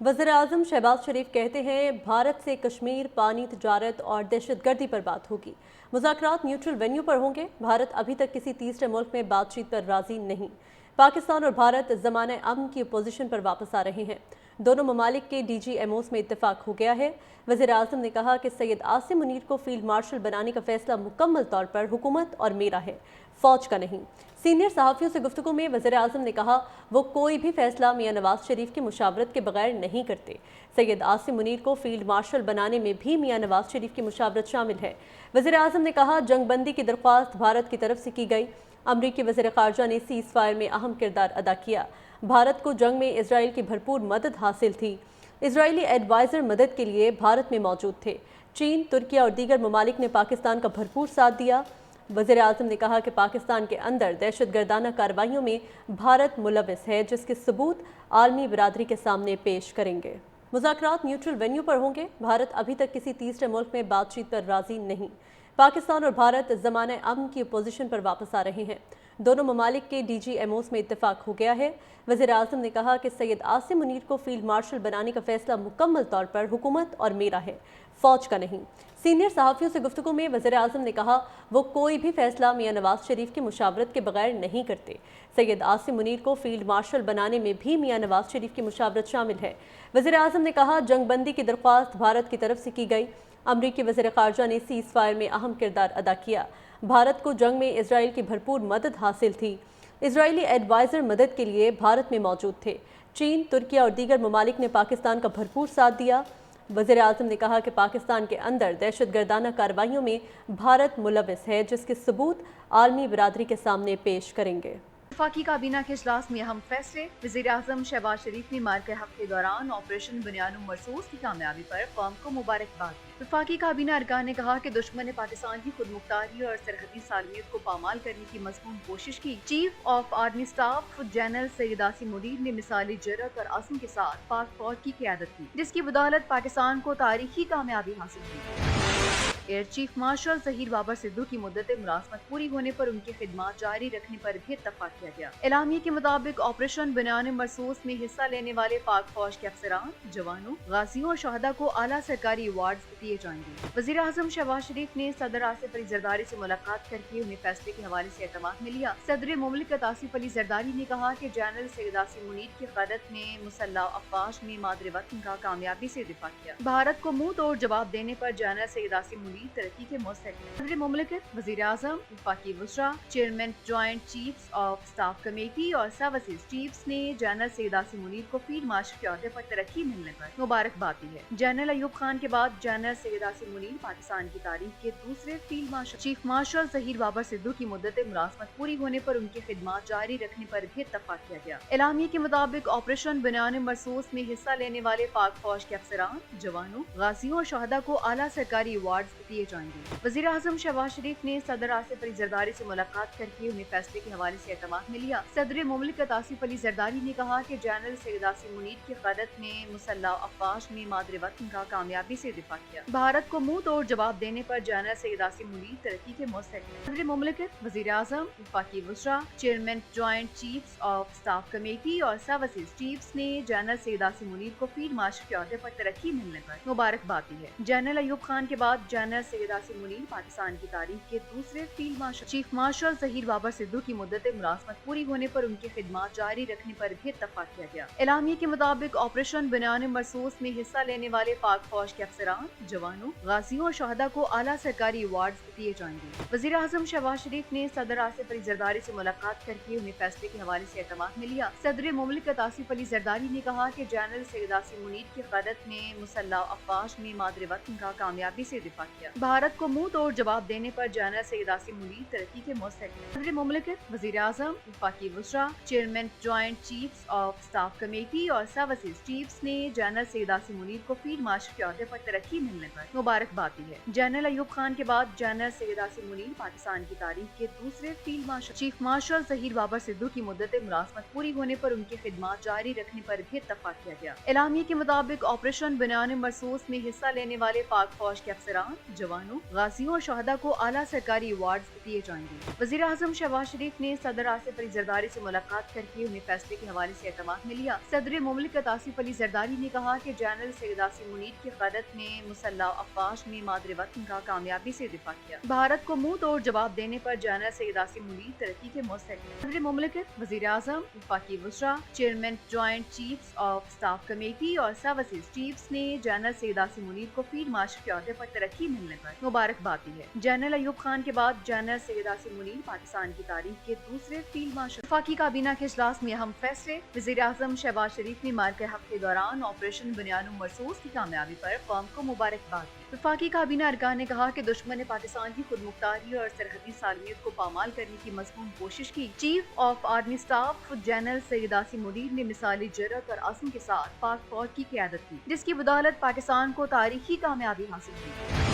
वज़ीर-ए-आज़म शहबाज शरीफ कहते हैं भारत से कश्मीर, पानी, तिजारत और दहशतगर्दी पर बात होगी। मुज़ाकरात न्यूट्रल वेन्यू पर होंगे। भारत अभी तक किसी तीसरे मुल्क में बातचीत पर राजी नहीं। पाकिस्तान और भारत ज़माने अमन की पोजीशन पर वापस आ रहे हैं। दोनों ममालिक के DGMOs में इत्तेफाक हो गया है। वज़ीर-ए-आज़म ने कहा कि सैयद आसिम मुनीर को फील्ड मार्शल बनाने का फैसला मुकम्मल तौर पर हुकूमत और मेरा है, फ़ौज का नहीं। सीनियर सहाफ़ियों से गुफ्तगू में वज़ीर-ए-आज़म ने कहा वो कोई भी फैसला मियां नवाज शरीफ की मुशावरत के बगैर नहीं करते। सैयद आसिम मुनीर को फील्ड मार्शल बनाने में भी मियां नवाज शरीफ की मुशावरत शामिल है। वज़ीर-ए-आज़म ने कहा जंगबंदी की दरख्वास्त भारत की तरफ से की गई। अमरीकी वज़ीर ख़ारजा ने सीज़ फायर में अहम किरदार अदा किया। भारत को जंग में इजराइल की भरपूर मदद हासिल थी। इजरायली एडवाइज़र मदद के लिए भारत में मौजूद थे। चीन, तुर्की और दीगर ममालिक ने पाकिस्तान का भरपूर साथ दिया। वज़ीर-ए-आज़म ने कहा कि पाकिस्तान के अंदर दहशतगर्दाना कार्रवाइयों में भारत मुलविस है, जिसके सबूत आलमी बिरादरी के सामने पेश करेंगे। मुज़ाकरात न्यूट्रल वेन्यू पर होंगे। भारत अभी तक किसी तीसरे मुल्क में बातचीत पर राजी नहीं। पाकिस्तान और भारत ज़माने अमन की पोजीशन पर वापस आ रहे हैं। दोनों ममालिक के DGMOs में इत्तेफाक हो गया है। वज़ीर-ए-आज़म ने कहा कि सैयद आसिम मुनीर को फील्ड मार्शल बनाने का फैसला मुकम्मल तौर पर हुकूमत और मेरा है, फ़ौज का नहीं। सीनियर सहाफ़ियों से गुफ्तगू में वज़ीर-ए-आज़म ने कहा वो कोई भी फैसला मियां नवाज शरीफ की मुशावरत के बगैर नहीं करते। सैयद आसिम मुनीर को फील्ड मार्शल बनाने में भी मियां नवाज शरीफ की मुशावरत शामिल है। वज़ीर-ए-आज़म ने कहा जंगबंदी की दरख्वास्त भारत की तरफ से की गई। अमरीकी वज़ीर ख़ारजा ने सीज़ फायर में अहम किरदार अदा किया। भारत को जंग में इजराइल की भरपूर मदद हासिल थी। इजरायली एडवाइज़र मदद के लिए भारत में मौजूद थे। चीन, तुर्की और दीगर ममालिक ने पाकिस्तान का भरपूर साथ दिया। वज़ीर-ए-आज़म ने कहा कि पाकिस्तान के अंदर दहशतगर्दाना कार्रवाइयों में भारत मुलविस है, जिसके सबूत आलमी बिरादरी के सामने पेश करेंगे। वफाकी काबीना के इजलास में अहम फैसले। वज़ीर-ए-आज़म शहबाज शरीफ ने मार्के हक के दौरान ऑपरेशन बुनियानुम मरसूस की कामयाबी पर कौम को मुबारकबाद दी। वफाकी काबीना अरकान ने कहा कि दुश्मन ने पाकिस्तान की खुद मुख्तारी और सरहदी सालमियत को पामाल करने की मज़मून कोशिश की। Chief of army staff general Syed Asim Munir ने मिसाली जरत और आज़म के साथ पाक फौज की क़यादत की, जिसकी बदौलत पाकिस्तान को तारीखी कामयाबी हासिल हुई। Air chief marshal Zaheer Babar Sidhu की मुद्दत मुलाज़मत पूरी होने पर उनकी खिदमत जारी रखने पर भी इत्तफाक किया गया। एलामिया के मुताबिक ऑपरेशन बुनियानुम मरसूस में हिस्सा लेने वाले पाक फौज के अफसरान, जवानों, गाजियों और शहदा को आला सरकारी अवार्ड दिए जाएंगे। वज़ीर-ए-आज़म शहबाज शरीफ ने सदर आसिफ अली जरदारी से मुलाकात करके उन्हें फैसले के हवाले से एतमाद में लिया। सदर मुमलिकत आसिफ अली जरदारी ने कहा कि जनरल सैयद आसिम मुनीर की क़यादत में मुसल्लह अफ़वाज ने मादरे वतन का कामयाबी से दिफा किया। भारत को मुंह तोड़ जवाब देने पर जनरल सैयद आसिम मुनीर तरक्की के मुस्तहिक हैं। सदर मुमलिकत, वज़ीर-ए-आज़म, वफाकी वज़रा, chairman joint chiefs of staff committee और सर्विसेज चीफ्स ने जनरल सैयद आसिम मुनीर को फील्ड मार्शल के ओहदे पर तरक्की मिलने पर मुबारकबाद दी है। जनरल अयूब खान के बाद जनरल सैयद आसिम मुनीर पाकिस्तान की तारीख के दूसरे field marshal. Chief marshal Zaheer Babar Sidhu की मुद्दत मुलाज़मत पूरी होने पर उनकी खिदमत जारी रखने पर भी इत्तफाक किया गया। एलामिया के मुताबिक ऑपरेशन बुनियानुम मरसूस में हिस्सा लेने वाले पाक फौज के अफसरान, जवानों, गाजियों और शहदा को आला सरकारी अवार्ड दिए जाएंगे। वज़ीर-ए-आज़म शहबाज शरीफ ने सदर आसिफ अली जरदारी से मुलाकात करके उन्हें फैसले के हवाले से एतमाद में लिया। सदर मुमलिकत आसिफ अली जरदारी ने कहा कि जनरल सैयद आसिम मुनीर की क़यादत में मुसल्लह अफ़वाज ने मादरे वतन का कामयाबी से दिफा किया। भारत को मुंह तोड़ जवाब देने पर जनरल सैयद आसिम मुनीर तरक्की के मुस्तहिक हैं। सदर मुमलिकत, वज़ीर-ए-आज़म, वफाकी वज़रा, chairman joint chiefs of staff committee और सर्विसेज चीफ्स ने जनरल सैयद आसिम मुनीर को फील्ड मार्शल के ओहदे पर तरक्की मिलने पर मुबारकबाद दी है। जनरल अयूब खान के बाद जनरल सैयद आसिम मुनीर पाकिस्तान की तारीख के दूसरे field marshal. Chief marshal Zaheer Babar Sidhu की मुद्दत मुलाज़मत पूरी होने पर उनकी खिदमत जारी रखने पर भी इत्तफाक किया गया। एलामिया के मुताबिक ऑपरेशन बुनियानुम मरसूस में हिस्सा लेने वाले पाक फौज के अफसरान, जवानों, गाजियों और शहदा को आला सरकारी अवार्ड दिए जाएंगे। वज़ीर-ए-आज़म शहबाज शरीफ ने सदर आसिफ अली जरदारी से मुलाकात करके उन्हें फैसले के हवाले से एतमाद में लिया। सदर मुमलिकत आसिफ अली जरदारी ने कहा कि जनरल सैयद आसिम मुनीर की क़यादत में मुसल्लह अफ़वाज ने मादरे वतन का कामयाबी से दिफा किया। भारत को मुंह तोड़ जवाब देने पर जनरल सैयद आसिम मुनीर तरक्की के मुस्तहिक हैं। सदर मुमलिकत, वज़ीर-ए-आज़म, वफाकी वज़रा, chairman joint chiefs of staff committee और सर्विसेज चीफ्स ने जनरल सैयद आसिम मुनीर को फील्ड मार्शल के ओहदे पर तरक्की मिलने पर मुबारकबाद दी है। जनरल अयूब खान के बाद जनरल सैयद आसिम मुनीर पाकिस्तान की तारीख के दूसरे field marshal. Chief marshal Zaheer Babar Sidhu की मुद्दत मुलाज़मत पूरी होने पर उनकी खिदमत जारी रखने पर भी इत्तफाक किया गया। एलामिया के मुताबिक ऑपरेशन बुनियानुम मरसूस में हिस्सा लेने वाले पाक फौज के अफसरान, जवानों, गाजियों और शहदा को आला सरकारी अवार्ड दिए जाएंगे। वजीर आजम शहबाज शरीफ ने सदर आसिफ अली जरदारी से मुलाकात करके उन्हें फैसले के हवाले से एतमाद में लिया। सदर मुमलिकत आसिफ अली जरदारी ने कहा कि जनरल सैयद आसिम मुनीर की क़यादत में मुसल्लह अफ़वाज ने मादरे वतन का कामयाबी से दिफा किया। भारत को मुंह तोड़ जवाब देने पर जनरल सैयद आसिम मुनीर तरक्की के मुस्तहिक। सदर मुमलिकत, वज़ीर आज़म, वफाकी वज़रा, chairman joint chiefs of staff committee और सर्विसेज चीफ्स ने जनरल सैयद आसिम मुनीर को फील्ड मार्शल के ओहदे पर तरक्की मिलने पर मुबारकबाद दी है। जनरल अयूब खान के बाद जनरल सैयद आसिम मुनीर पाकिस्तान की तारीख के दूसरे फील्ड मार्शल। वफाकी काबीना के इजलास में अहम फैसले। वज़ीर आज़म शहबाज शरीफ ने मार्के हक के दौरान ऑपरेशन बुनियानुम मरसूस की कामयाबी पर कौम को मुबारकबाद दी। वफाकी काबीना अरकान ने कहा कि दुश्मन पाकिस्तान की खुद मुख्तारी और सरहदी सालमियत को पामाल करने की मजमून कोशिश की। Chief of army staff general Syed Asim Munir ने मिसाली जरत और आज़म के साथ पाक फौज की क़यादत की, जिसकी बदौलत पाकिस्तान को तारीखी कामयाबी हासिल हुई।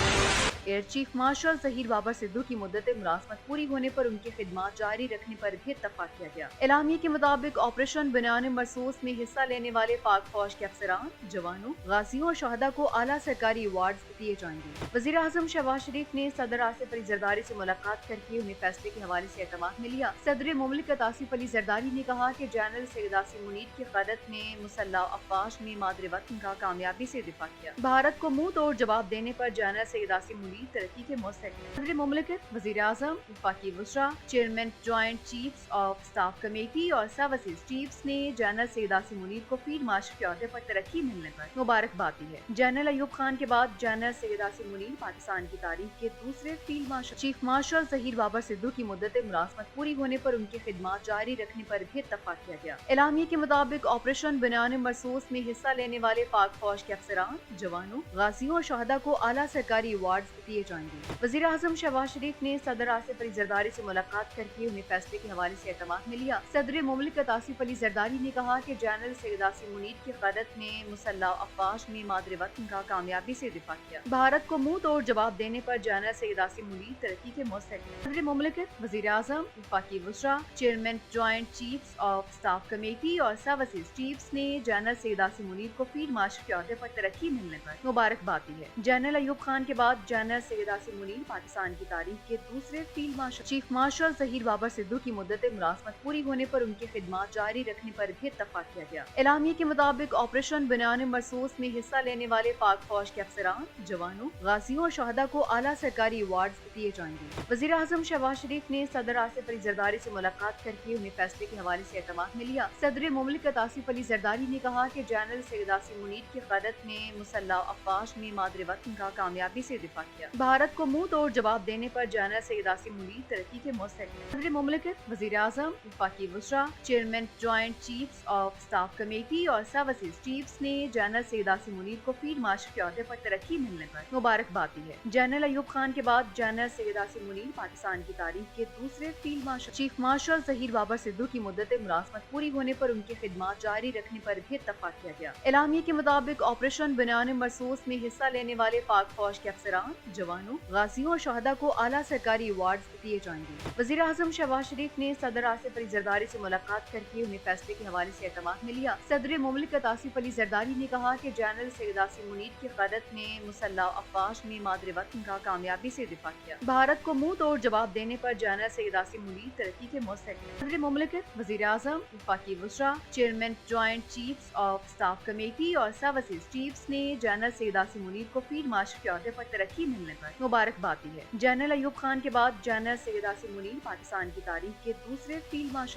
Air chief marshal Zaheer Babar Sidhu की मुद्दत मुलाज़मत पूरी होने पर उनकी खिदमत जारी रखने पर भी इत्तफाक किया गया। एलामिया के मुताबिक ऑपरेशन बुनियानुम मरसूस में हिस्सा लेने वाले पाक फौज के अफसरान, जवानों, गाजियों और शहदा को आला सरकारी अवार्ड दिए जाएंगे। वज़ीर आज़म शहबाज शरीफ ने सदर आसिफ अली जरदारी से मुलाकात करके उन्हें फैसले के हवाले से एतमाद में लिया। सदर मुमलिकत आसिफ अली जरदारी ने कहा कि जनरल सैयद आसिम मुनीर की क़यादत में मुसल्लह अफ़वाज ने मादरे वतन का कामयाबी से दिफा किया। भारत को मुंह तोड़ जवाब देने पर जनरल सैयद आसिम मुनीर तरक्की के मुस्तहिक। सदर मुमलिकत, वज़ीर आज़म, वफाकी वज़रा, chairman joint chiefs of staff committee और सर्विसेज चीफ्स ने जनरल सैयद आसिम मुनीर को फील्ड मार्शल के ओहदे पर तरक्की मिलने पर मुबारकबाद दी है। जनरल अयूब खान के बाद जनरल सैयद आसिम मुनीर पाकिस्तान की तारीख के दूसरे field marshal. Chief marshal Zaheer Babar Sidhu की मुद्दत मुलाज़मत पूरी होने पर उनकी खिदमत जारी रखने पर भी इत्तफाक किया गया। एलामिया के मुताबिक ऑपरेशन बुनियानुम मरसूस में हिस्सा लेने वाले पाक फौज के अफसरान, जवानों, गाजियों और शहदा को आला सरकारी अवार्ड दिए जाएंगे। वज़ीर आज़म शहबाज शरीफ ने सदर आसिफ अली जरदारी से मुलाकात करके उन्हें फैसले के हवाले से एतमाद में लिया। सदर मुमलिकत आसिफ अली जरदारी ने कहा कि जनरल सैयद आसिम मुनीर की क़यादत में मुसल्लह अफ़वाज ने मादरे वतन का कामयाबी से दिफा किया। भारत को मुंह तोड़ जवाब देने पर जनरल सैयद आसिम मुनीर तरक्की के मुस्तहिक। सदर मुमलिकत, वज़ीर आज़म, वफाकी वज़रा, chairman joint chiefs of staff committee और सर्विसेज चीफ्स ने जनरल सैयद आसिम मुनीर को फील्ड मार्शल के ओहदे पर तरक्की मिलने पर मुबारकबाद दी है। जनरल अयूब खान के बाद जनरल सैयद आसिम मुनीर पाकिस्तान की तारीख के दूसरे field marshal. Chief marshal Zaheer Babar Sidhu की मुद्दत मुलाज़मत पूरी होने पर उनकी खिदमत जारी रखने पर भी इत्तफाक किया गया। एलामिया के मुताबिक ऑपरेशन बुनियानुम मरसूस में हिस्सा लेने वाले पाक फौज के अफसरान, जवानों, गाजियों और शहदा को आला सरकारी अवार्ड दिए जाएंगे। वज़ीर आज़म शहबाज शरीफ ने सदर आसिफ अली जरदारी से मुलाकात करके उन्हें फैसले के हवाले से एतमाद में लिया। सदर मुमलिकत आसिफ अली जरदारी ने कहा कि जनरल सैयद आसिम मुनीर की क़यादत में मुसल्लह अफ़वाज ने मादरे वतन का कामयाबी से दिफा किया। भारत को मुंह तोड़ जवाब देने पर जनरल सैयद आसिम मुनीर तरक्की के मुस्तहिक। सदर मुमलिकत, वज़ीर आज़म, वफाकी वज़रा, chairman joint chiefs of staff committee और सर्विसेज चीफ्स ने जनरल सैयद आसिम मुनीर को फील्ड मार्शल के ओहदे पर तरक्की मिलने पर मुबारकबाद दी है। जनरल अयूब खान के बाद जनरल सैयद आसिम मुनीर पाकिस्तान की तारीख के दूसरे field marshal. Chief marshal Zaheer Babar Sidhu की मुद्दत मुलाज़मत पूरी होने पर उनकी खिदमत जारी रखने पर भी इत्तफाक किया गया। एलामिया के मुताबिक ऑपरेशन बुनियानुम मरसूस में हिस्सा लेने वाले पाक फौज के अफसरान, जवानों, गाजियों और शहदा को आला सरकारी अवार्ड दिए जाएंगे। वज़ीर आज़म शहबाज शरीफ ने सदर आसिफ अली जरदारी से मुलाकात करके उन्हें फैसले के हवाले से एतमाद में लिया। सदर मुमलिकत आसिफ अली जरदारी ने कहा कि जनरल सैयद आसिम मुनीर की क़यादत में मुसल्लह अफ़वाज ने मादरे वतन का कामयाबी से दिफा किया। भारत को मुंह तोड़ जवाब देने पर जनरल सैयद आसिम मुनीर तरक्की के मुस्तहिक। सदर मुमलिकत, वज़ीर आज़म, वफाकी वज़रा, chairman joint chiefs of staff committee और सर्विसेज चीफ्स ने जनरल सैयद आसिम मुनीर को फील्ड मार्शल के ओहदे पर तरक्की मिलने पर मुबारकबाद दी है। जनरल अयूब खान के बाद जनरल सैयद आसिम मुनीर पाकिस्तान की तारीख के दूसरे फील्ड मार्शल।